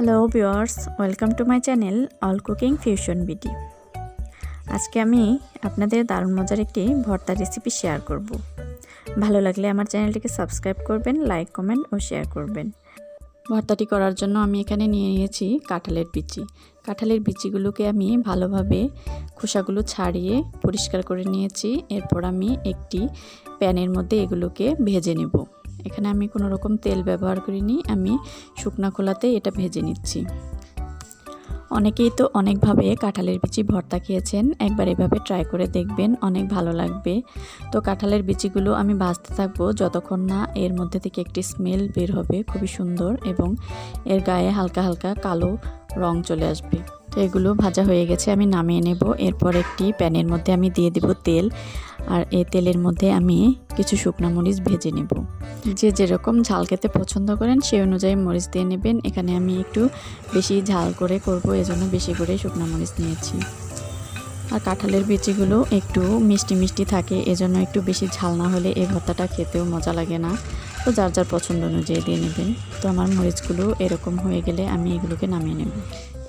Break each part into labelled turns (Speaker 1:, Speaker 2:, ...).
Speaker 1: Hello viewers, welcome to my channel all cooking fusion BD. আজকে আমি আপনাদের দারুণ মজার একটি ভর্তা রেসিপি শেয়ার করব। ভালো লাগলে আমার চ্যানেলটিকে সাবস্ক্রাইব করবেন, লাইক, কমেন্ট ও শেয়ার করবেন। ভর্তাটি করার জন্য আমি এখানে নিয়ে নিয়েছি কাঁঠালের বিচি। কাঁঠালের বিচিগুলোকে আমি ভালোভাবে খোসাগুলো ছাড়িয়ে পরিষ্কার করে নিয়েছি। এরপর আমি একটি প্যানের মধ্যে এগুলোকে ভেজে নেব। এখানে আমি কোনো রকম তেল ব্যবহার করিনি, আমি শুকনা খোলাতে এটা ভেজে নিচ্ছি। অনেকেই তো অনেকভাবে কাঁঠালের বিচি ভর্তা খেয়েছেন, একবার এভাবে ট্রাই করে দেখবেন, অনেক ভালো লাগবে। তো কাঁঠালের বিচিগুলো আমি ভাজতে থাকবো যতক্ষণ না এর মধ্যে থেকে একটি স্মেল বের হবে, খুবই সুন্দর, এবং এর গায়ে হালকা হালকা কালো রং চলে আসবে। তো এগুলো ভাজা হয়ে গেছে, আমি নামিয়ে নেব। এরপর একটি প্যানের মধ্যে আমি দিয়ে দেব তেল, আর এই তেলের মধ্যে আমি কিছু শুকনো মরিচ ভেজে নেব। যে যেরকম ঝাল খেতে পছন্দ করেন সেই অনুযায়ী মরিচ দিয়ে নেবেন। এখানে আমি একটু বেশি ঝাল করে করব, এজন্য বেশি করে শুকনো মরিচ নিয়েছি। আর কাঁঠালের বিচিগুলো একটু মিষ্টি মিষ্টি থাকে, এজন্য একটু বেশি ঝাল না হলে এই ভর্তাটা খেতেও মজা লাগে না। তো যার যার পছন্দ অনুযায়ী দিয়ে নেবেন। তো আমার মরিচগুলো এরকম হয়ে গেলে আমি এগুলোকে নামিয়ে নেব।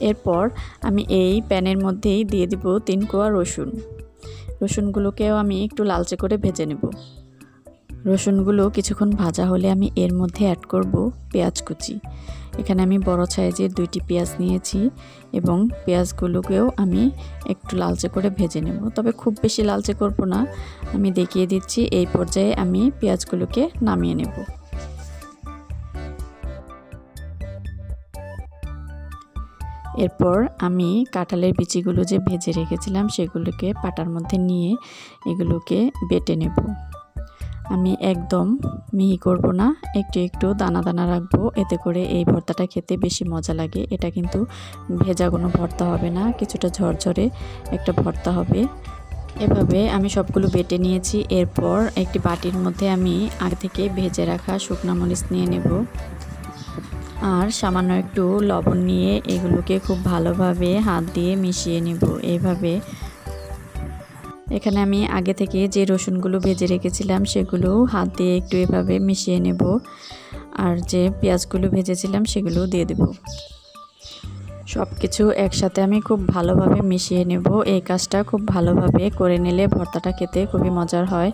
Speaker 1: এরপর আমি এই প্যানের মধ্যেই দিয়ে দিব 3 কোয়া রসুন। রসুনগুলোকেও আমি একটু লালচে করে ভেজে নেব। রসুনগুলো কিছুক্ষণ ভাজা হলে আমি এর মধ্যে অ্যাড করব পেঁয়াজ কুচি। এখানে আমি বড় সাইজের 2টি পেঁয়াজ নিয়েছি, এবং পেঁয়াজগুলোকেও আমি একটু লালচে করে ভেজে নেব। তবে খুব বেশি লালচে করব না, আমি দেখিয়ে দিচ্ছি। এই পর্যায়ে আমি পেঁয়াজগুলোকে নামিয়ে নেব। এরপর আমি কাঁঠালের বিচিগুলো যে ভেজে রেখেছিলাম সেগুলোকে পাটার মধ্যে নিয়ে এগুলোকে বেটে নেব। আমি একদম মিহি করব না, একটু একটু দানা দানা রাখবো, এতে করে এই ভর্তাটা খেতে বেশি মজা লাগে। এটা কিন্তু ভেজা কোনো ভর্তা হবে না, কিছুটা ঝরঝরে একটা ভর্তা হবে। এভাবে আমি সবগুলো বেটে নিয়েছি। এরপর একটি বাটির মধ্যে আমি আগে থেকে ভেজে রাখা শুকনো মরিচ নিয়ে নেব, আর সামান্য একটু লবণ নিয়ে এগুলোকে খুব ভালোভাবে হাত দিয়ে মিশিয়ে নেব। এইভাবে এখানে আমি আগে থেকে যে রসুনগুলো ভেজে রেখেছিলাম সেগুলো হাত দিয়ে একটু এভাবে মিশিয়ে নেব, আর যে পেঁয়াজগুলো ভেজেছিলাম সেগুলো দিয়ে দেব। সব কিছু একসাথে আমি খুব ভালোভাবে মিশিয়ে নেব। এই কাজটা খুব ভালোভাবে করে নিলে ভর্তাটা খেতে খুবই মজার হয়।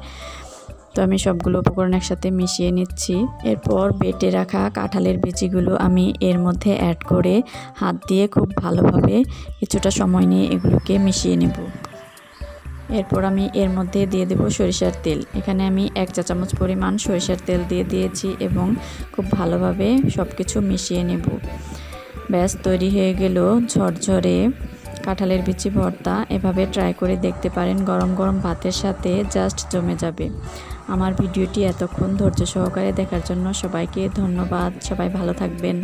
Speaker 1: তো আমি সবগুলো উপকরণ একসাথে মিশিয়ে নিচ্ছি। এরপর বেটে রাখা কাঁঠালের বিচিগুলো আমি এর মধ্যে অ্যাড করে হাত দিয়ে খুব ভালোভাবে কিছুটা সময় নিয়ে এগুলোকে মিশিয়ে নেব। এরপর আমি এর মধ্যে দিয়ে দেব সরিষার তেল। এখানে আমি 1 চা চামচ পরিমাণ সরিষার তেল দিয়ে দিয়েছি, এবং খুব ভালোভাবে সব কিছু মিশিয়ে নেব। ব্যাস তৈরি হয়ে গেল ঝরঝরে কাঁঠালের বিচি ভর্তা। এভাবে ট্রাই করে দেখতে পারেন, গরম গরম ভাতের সাথে জাস্ট জমে যাবে। আমার ভিডিওটি এতক্ষণ ধৈর্য সহকারে দেখার জন্য সবাইকে ধন্যবাদ। সবাই ভালো থাকবেন।